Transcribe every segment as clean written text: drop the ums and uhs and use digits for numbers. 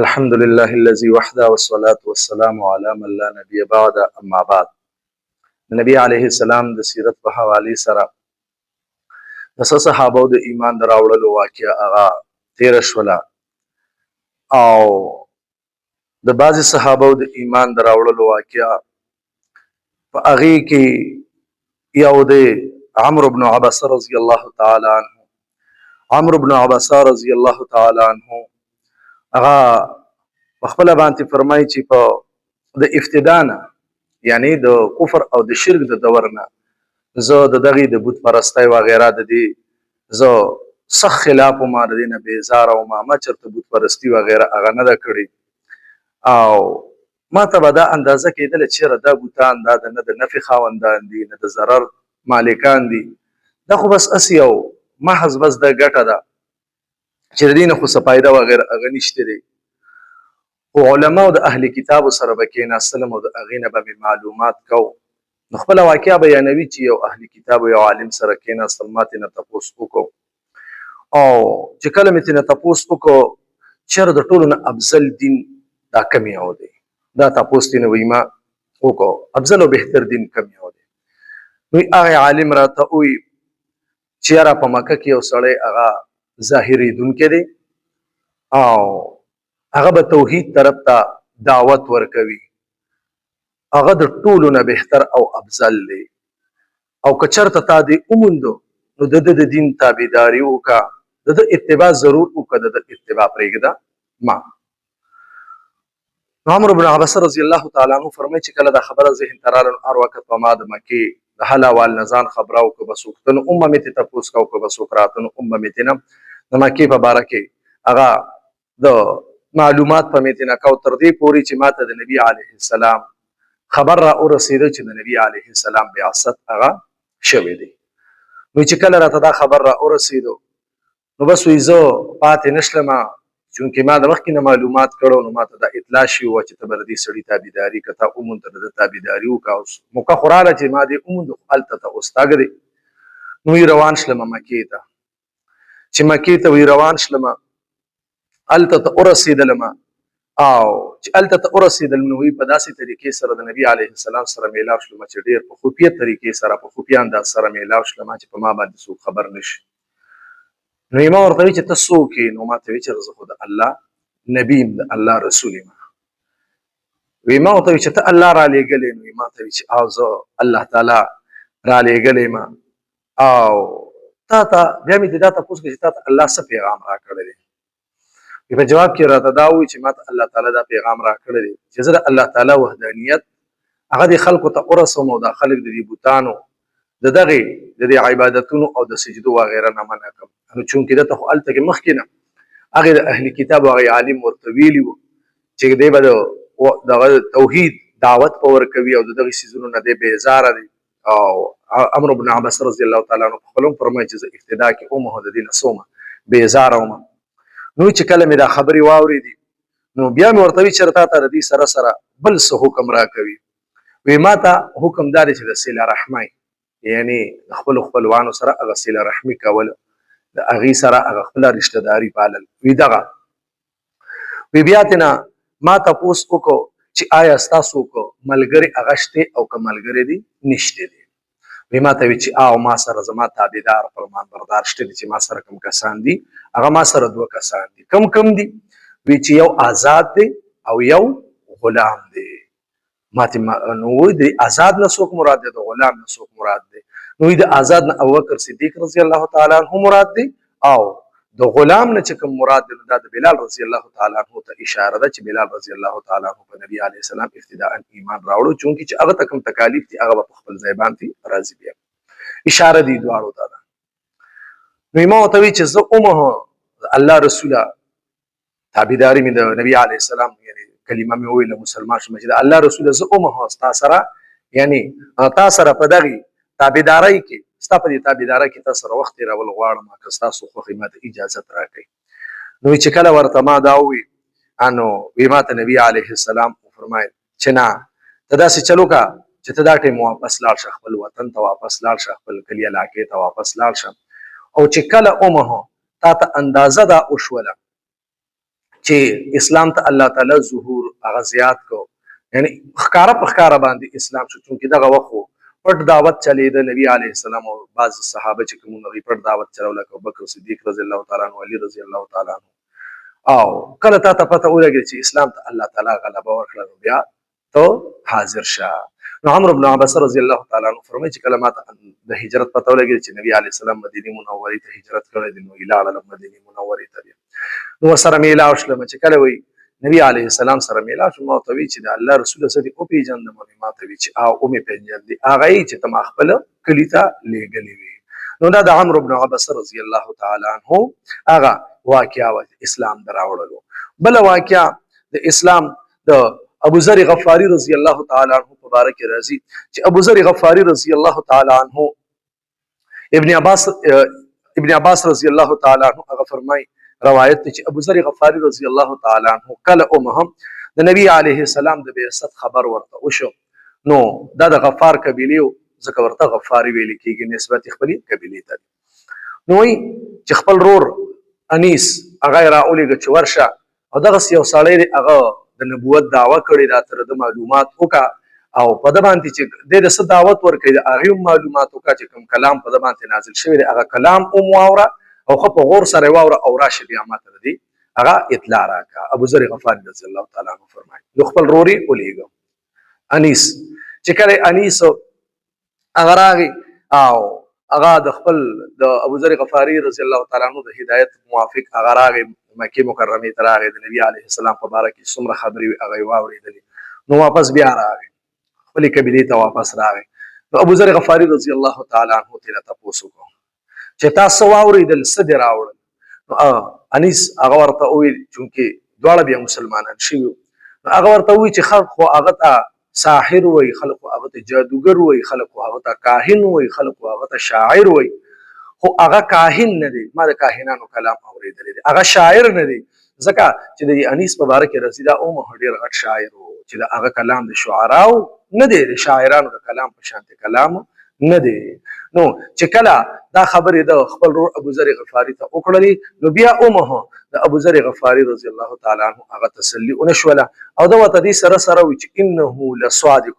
الحمد لله الذي وحده والصلاة والسلام على من لا نبي بعد اما بعد. نبی علیه السلام د سیرت په حواله سره د صحابه د ایمان دراوړلو واقعیا هغه تیر شولا او د بعضی صحابه د ایمان دراوړلو واقعیا په هغه کې یو د عمرو بن عباس رضی الله تعالی عنه هغه خپل باندې فرمایي چې په د افتدانه یعنی د کفر او د شرک د دور نه زه د دغه د بت پرستۍ و غیره د دې زه سخت خلاف ما د دینه بیزار او ما چرته بت پرستی و غیره هغه نه دا کړی او ما ته به دا اندازه کېدل چې دا بوتان دا نه د نفي خاوندان دي نه د ضرر مالکان دي دا خو بس اسیو محض بس د ګټه ده چې د دینه خو څه فایده و غیره هغه نشته دي او علماء د اهل کتاب سره بکینا سلام او د اغینه به معلومات کو نو خپل واقعیا بیانوي چې یو اهل کتاب یو عالم سره کینا سلمات نه تاسو وکاو او چې کلمه نه تاسو وکاو چر د ټولو نه افضل دین دا کمی او دی دا تاسو نه ویما وکاو افضل او بهتر دین کمی او دی نو هغه عالم راته وی چې را په مکه کې یو سړی هغه ظاهری دن کې دی او هغه به توحید طرف ته دعوت ورکوي هغه د ټولو نه بهتر او افضل دی او که چېرته تا دې وموندو نو د دین تابعداري وکړه د اتباع ضرور وکړه د اتباع پرېږده ما عمرو بن عباس رضی الله تعالی عنہ فرمایي چې کله دا خبره ذهن ته راغله هر وخت په ما د مکې د حل احوال نه ځان خبره وکړه بس وختونه امه مې ته تپوس کوه بس وکراتونه امه مې ته نه د مکې په باره کې هغه د معلومات په میتنه کو تر دې پوري چې ماته د نبی علیه السلام خبر را ورسېده چې د نبی علیه السلام بعثت هغه شوی دی نو چې کله راته دا خبر را ورسېدو نو بس وې زه پاتې نشلم چونکې ما د مخکې نه معلومات کړو نو ماته دا اطلاع شوی وه چې ته به د دې سړي تابعداري که تا ومونده د ده تابعداري وکړه موقع خو راغله چې ما دې ومونده خو هلته ته اوس تګ دی نو وی روان شلم مکې ته چې مکې ته وی روان شلم هلته ته ورسېدلم او چې هلته ته ورسېدلم نو په داسې طریقې سره د نبي علیه السلام سره میلاو شلم چې ډېر په خفیه طریقې سره په خفیه انداز سره میلاو شلم چې په ما باندې څوک خبر نشي نو ما ورته وی چې ته څوک یې نو ما ته وی چې زه خو د الله نبی یم د الله رسول یم وی ما ورته وی چې ته الله رالیږلی نو ما ته وی چې او زه الله تعالی رالیږلی یم او تا ته بیا مې دا تپوس کړه چې تا ته الله څه پیغام راکړی دی په جواب کې راته دا وایي چې ماته الله تعالی دا پیغام راکړی دی چې زه د الله تعالی وحدانیت هغه د خلکو ته ورسوم او دا خلک د دې بوتانو د دغې د دې عبادتونو او د سجدو وغیره نه منع کړم نو چونکې دته خو هلته کې مخکې نه هغې د اهل کتاب هغې عالم ورته ویلي وو چې دی به دغه توحید دعوت په ورکوي او د دغې څیزونو نه دی بېزاره دی او عمرو بن عباس رضی الله تعالی عنه خپل هم فرمایي چې زه ابتدا کې وم د دې نه څومه بېزاره وم نو چې کله مې دا خبرې واورېدې نو بیا مې ورته وی چې تا ته د دې سره سره بل څه حکم راکوي وی ما ته حکم دا دی چې د صله رحمۍ یعنی د خپلو خپلوانو سره هغه صله رحمي کول د هغې سره هغه خپله رشته داري پالل وی دغه وی بیا تېنه ما تپوس وکړو چې آیا ستاسو که ملګري هغه شته او که ملګري دي نشته دي وی ما ته وی چې او ما سره زما تابعدار فرمانبردار شته دي چې ما سره کوم کسان دي هغه ما سره دوه کسان دي کم دي وی چې یو آزاد دی او یو غلام دی ماته نو وی د آزاد نه څوک مراد دی د غلام نه څوک مراد دی نو وی د آزاد نه ابوبکر صدیق رضی الله تعالی عنہ مراد دی او د غلام نه چې کوم مراد دی دا د بلال رضی الله تعالی عنہ ته اشاره ده چې بلال رضی الله تعالی عنہ په نبی علیه السلام ابتداء ایمان راوړو چونکې چې هغه ته کوم تکالیف دي هغه په خپل ځای باندې راضي بیا اشاره دي دواړو ته ده نو ما ورته وی چې زه الله رسوله تابعداري مې د نبی علیه السلام یعنی کلمه مې وویله مسلمان شم چې د الله رسوله زه ستا سره یعنی تا سره په دغې تابعدارۍ کې ستا په دې تابعدارۍ کې تا سره وخت تېرول غواړم که ستاسو خوښې ما ته اجازت راکړئ نو چې کله ورته ما دا ووي نو وی ما ته نبی علیه السلام وفرمایل چې نه ته داسې چل وکړه چې ته دا ټیم واپس لاړ شه خپل وطن ته واپس لاړ شه خپل کلي علاقې ته واپس لاړ شه او چې کله تا ته اندازه دا وشوله چې اسلام ته الله تعالی ظهور هغه زیات کو، یعنی ښکارا په ښکارا باندې اسلام شو. چونکې دغه وخت پټ دعوت چلیده، نبی علیه السلام او بعض صحابه چې کوم هغوی پټ دعوت چلو، لکه ابوبکر صدیق رضی الله تعالی عنه، علي رضی الله تعالی عنه. او کله تا ته پته ولګېده چې اسلام ته الله تعالی غلبه ورکړه، نو بیا ته حاضر شه. نو عمرو بن عباس رضی الله تعالی عنه فرمایي چې کله ما ته د هجرت پته ولګېده چې نبی علیه السلام مدینې منورې ته هجرت کړی دی، نو لاړم مدینې منورې ته. نو سره میلاو شلم چې کله وی نبی علیه السلام سره میلاو شو، ما ته وی چې د الله رسول صلی الله علیه وسلم ما ته وی چې او مې پیژندې هغه چې تم خپل کلی ته لېږلې وي. نو دا د عمرو بن عباس رضی الله تعالی عنه هغه واقعا اسلام دراوړلو. بل واقعا د اسلام د ابو ذر غفاری رضی الله تعالی عنه مبارک راضی چې ابو ذر غفاری رضی الله تعالی عنه ابن عباس رضی الله تعالی عنه هغه فرمای روایت چې ابو ذر غفاری رضی الله تعالی عنه کله هم د نبی علیه السلام د بعثت خبر ورته وشو، نو دا د غفار قبیله ځکه ورته غفاری ویل کېږي نسبت خپل قبیله ته. نو چې خپل رور انیس هغه راولېږه چې ورشه، او دغه یو سړی هغه د نبوت دعوه کړې، دا تر د معلومات وکړه او په د باندې چې د څه دعوت ورکړي د هغې معلومات وکړه چې کوم کلام په د باندې نازل شوی دی هغه کلام واوره او خو په غور سره واوره او راشه بیا ماته دی هغه اطلاع راکړه. ابو ذر غفاری رضی الله تعالی عنه فرمایي نو خپل روري ولېږه انیس، چې کله انیس هغه راغی او هغه د خپل د ابو ذر غفاری رضی الله تعالی عنه د هدایت موافق هغه راغی مکه مکرمه ته راغی، د نبی علیه السلام په باره کې څومره خبرې هغه واورېدلې، نو واپس بیا راغی خپل قبیلې ته واپس راغی. نو ابو ذر غفاری رضی الله تعالی عنه ته تاسو کو چې تاسو واورېدل څه دې راوړل؟ نو انیس هغه ورته وویل چونکې دواړه بیا مسلمانان شوي، نو هغه ورته وویل چې خلک خو هغه ته ساحر وایي، خلک خو هغه ته جادوګر وایي، خلک خو هغه ته کاهن وایي، خلک خو هغه ته شاعر وایي، خو هغه کاهن نه دی، ما د کاهنانو کلام اورېدلی دی، هغه شاعر نه دی، ځکه چې د انیس په باره کې رضی دا ډېر غټ شاعر و چې د هغه کلام د شعراو نه دی، د شاعرانو د کلام په شانتې کلام نه دی. نو چې کله دا خبرې د خپل رور ابو ذر غفاری ته وکړلې، نو بیا د ابو ذر غفاری رضی الله تعالی عنه هغه تسلي ونه شوله او دا ورته دې سره سره وي چې انه لصادق،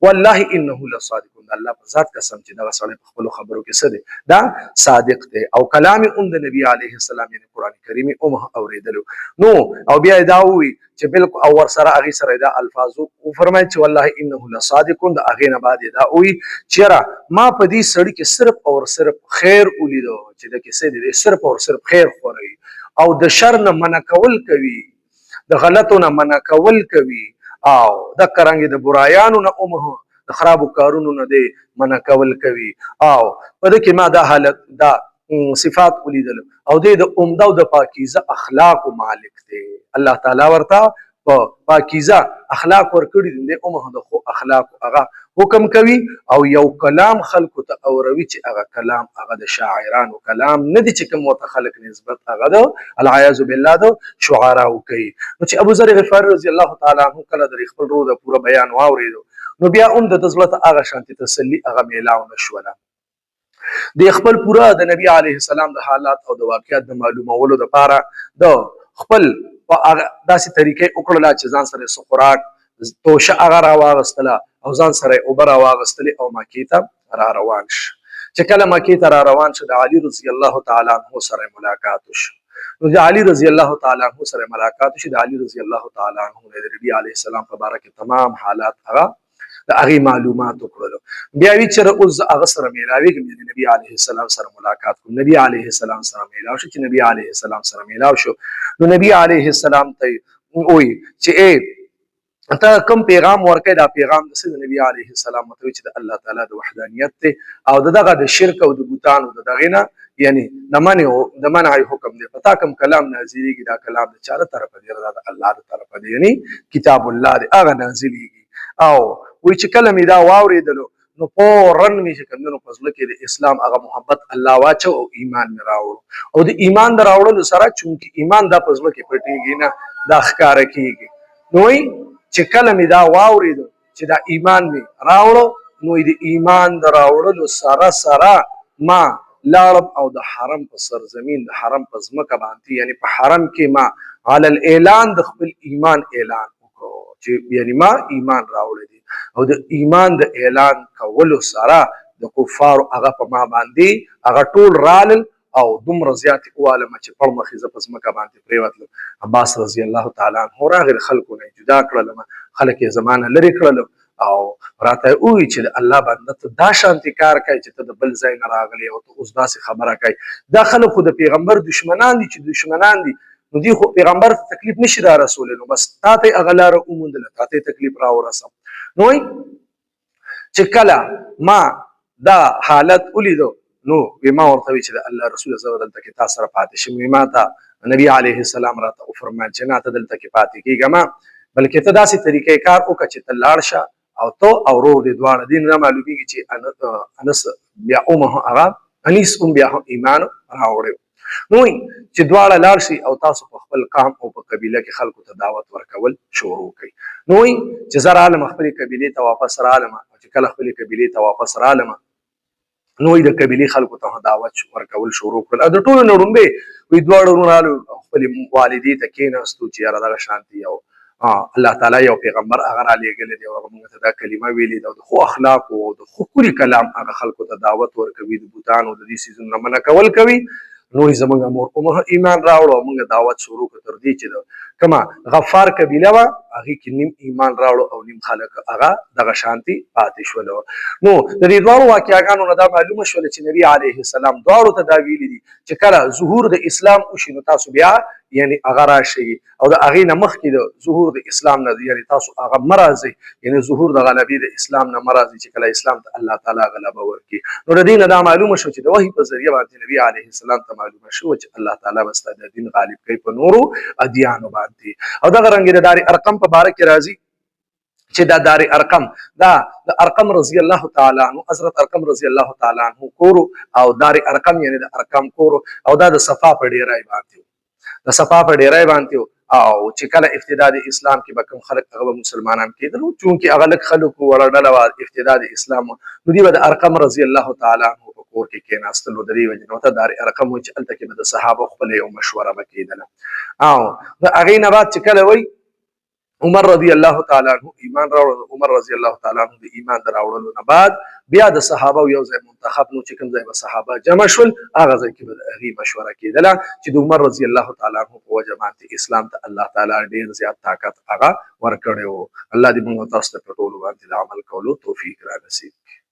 والله انه لصادق، الله په ذات قسم چې دغه سړی په خپلو خبرو کې څه دی دا صادق دی او کلام د نبي علیه السلام یعنی قرآن کریم اورېدلو. نو او بیا دا ووي چې بالکل او ورسره هغې سره دا الفاظ وفرمایي چې والله انه لصادق، د هغې نه بعد یې دا ووي چې یاره ما په دې سړي کې صرف او صرف خیر ولیدو، چې د کیسې دی صرف او صرف خیر خوروي او د شر نه منع کول کوي، د غلطو نه منع کول کوي، او د قرانګي د برایانو نه د خرابو کارونو نه دی منع کول کوي، او په دې کې ما دا حالت دا صفات ولیدل او د عمده او د پاکیزه اخلاق مالک دی. الله تعالی ورته په پاکیزه اخلاق ورکړي دي، د خو اخلاق هغه حکم کوي او یو کلام خلکو ته اوروي چې هغه کلام هغه د شاعرانو کلام نه دی، چې کوم ورته خلک نسبت هغه د العیاذ بالله د شعراو کوي. نو چې ابو ذر غفاری رضی الله تعالی عنه کله د خپل روح د پوره بیان واورېدو، نو بیا د زړه ته هغه شانتي تسلي هغه میلاو نه شوله. د خپل پوره د نبی علیه السلام د حالات او د واقعیت د معلومولو دپاره د خپل په داسې طریقې وکړله چې ځان سره څه خوراک توشه هغه راواغستله او ځان سره اوبه راواغستلې او مکې ته را روان شو. چې کله مکې ته را روان شو، د علي رضی الله تعالی عنه سره ملاقات وشو. نو د علي رضی الله تعالی عنه سره ملاقات وشو، د علي رضی الله تعالی عنه د نبی علیه السلام په باره کې تمام حالات هغه د هغې معلومات وکړلو. بیا وی چې اوس زه هغه سره میلاوېږم، د نبي علیه السلام سره ملاقات کوم. نبي علیه السلام سره میلاو شو. چې نبي علیه السلام سره میلاو شو، نو نبي علیه السلام ته وایي چې ته کوم پیغام ورکړې، دا پیغام د نبي علیه السلام ته وایي چې د الله تعالی د وحدانیت دی او دغه د شرک او د بوتانو د دغې نه یعنی د منع حکم دی. پتا کوم کلام نازلېږي، دا کلام د چا له طرفه دی؟ دا د الله د طرفه دی، یعنی کتاب الله دی، هغه نازلېږي. او وایي چې کله مې دا واورېدلو، نو فورن مې چې کوم په زړه کې د اسلام هغه محبت الله واچو او ایمان مې راوړو. او د ایمان د راوړلو سره چونکې ایمان دا په زړه کې پټېږي نه، دا ښکاره کېږي. نو وایي چې کله مې دا واورېدو چې دا ایمان مې راوړو، نو د ایمان د راوړلو سره سره ما لاړم او د حرم په سرزمین، د حرم په ځمکه باندې یعنی په حرم کې ما علی الاعلان د خپل ایمان اعلان وکړو چې یعنی ما ایمان راوړی دی او د ایمان د اعلان کولو سره د کفارو هغه په ما باندې هغه ټول رالل او دومره زیات اوالم چې په مخې زه په ځمکه باندې پرېوتلم. عباس رضی الله تعالی عنه راغی خلکو نه جدا کړلم، خلک یې زمانه لرې کړل او راته وویل چې الله بنده ته دا شانتي کار کوي چې ته د بل ځای نه راغلی او ته اوس داسې خبره کوي. دا خلک خو د پیغمبر دشمنان دي چې دشمنان دي، نو دوی خو پیغمبر ته تکلیف نشي را رسولی، نو بس تا ته یې هغه لاره وموندله، تا ته یې تکلیف را ورسم. نو چې کله ما دا حالت ولیدو نو ما ورته وی چې د الله رسول زه دلته کې تا سره پاتې شم. ما ته نبی علیه السلام راته وفرمایل چې نه ته دلته کې پاتې کېږه، بلکې ته داسې طریقې کار وکړه چې ته لاړ شه او ته او ورور دې دواړه دې نه معلومیږي چې انس بیا هغه انیس بیا ایمان راوړی. نو چې دواړه لاړ شي او تاسو په خپل قام او په قبیله کې خلکو ته دعوت ورکول شروع کړئ. نو چې زه رالم خپلې قبیلې ته واپس رالم، چې کله خپلې قبیلې ته واپس رالم نو د قبیلې خلکو ته دعوت ورکول شروع کړل. د ټولو نه وړومبې وی دواړه ورونو خپلې والدې ته کېناستو چې یاره دغه شانتي یو الله تعالی یو پیغمبر هغه را لېږلی دی او هغه موږ ته دا کلمه ویلې ده او د ښو اخلاقو او د ښکلي کلام هغه خلکو ته دعوت ورکوي، د بوتانو د دې څیزونو نه منع کول کوي. نو زموږ مور په مخه ایمان راوړو او موږ دعوت شروع کړو تر دې چې کومه غفار قبیله وه هغې کې نیم ایمان راوړو او نیم خلک هغه دغه شانتي پاتې شولو. نو د دې دواړو واقعاګانو نه دا معلومه شوله چې نبي علیه السلام دواړو ته دا ویلي دي چې کله ظهور د اسلام وشي نو تاسو بیا یعنی هغه راشي او د هغې نه مخکې د ظهور د اسلام نه یعنی تاسو هغه مه راځئ، یعنی ظهور د غلبې د اسلام نه مه راځئ چې کله اسلام ته الله تعالی غلبه ورکړي. نو د دې نه دا معلومه شو چې د وحي په ذریعه باندې نبي علیه السلام ته معلومه شوه چې الله تعالی به ستا د دین غالب کوي په نورو ادیانو باندې. او دغه رنګې د دار ارقم په باره کې راځي چې دا دار ارقم دا د ارقم رضی الله تعالی عنه حضرت ارقم رضی الله تعالی عنه کورو او دار ارقم یعنی د ارقم کورو او دا د صفا په ډیرای باندې د صفا په ډیرای باندې او چې کله ابتدا د اسلام کې به کوم خلک هغه مسلمانان کېدل چونکې هغه لږ خلکو وړه ډله وه ابتدا د اسلام نو دوی به د ارقم رضی الله تعالی عنه په کور کې کېناستل د دې وجې نه ورته دار ارقم وایي چې هلته کې به د صحابه خپله یو مشوره به کېدله. او د هغې نه بعد چې کله وایي عمر رضی الله تعالی عنه ایمان راوړل، عمر رضی الله تعالی عنه د ایمان د راوړلو نه بعد بیا د صحابه یو ځای منتخب نو چې کوم ځای به صحابه جمع شول هغه ځای کې به د هغې مشوره کېدله چې د عمر رضی الله تعالی عنه په وجه باندې اسلام ته الله تعالی ډېر زیات طاقت هغه ورکړی و. الله دې موږ تاسو ته په ټولو باندې د عمل کولو توفیق را نصیب کړي.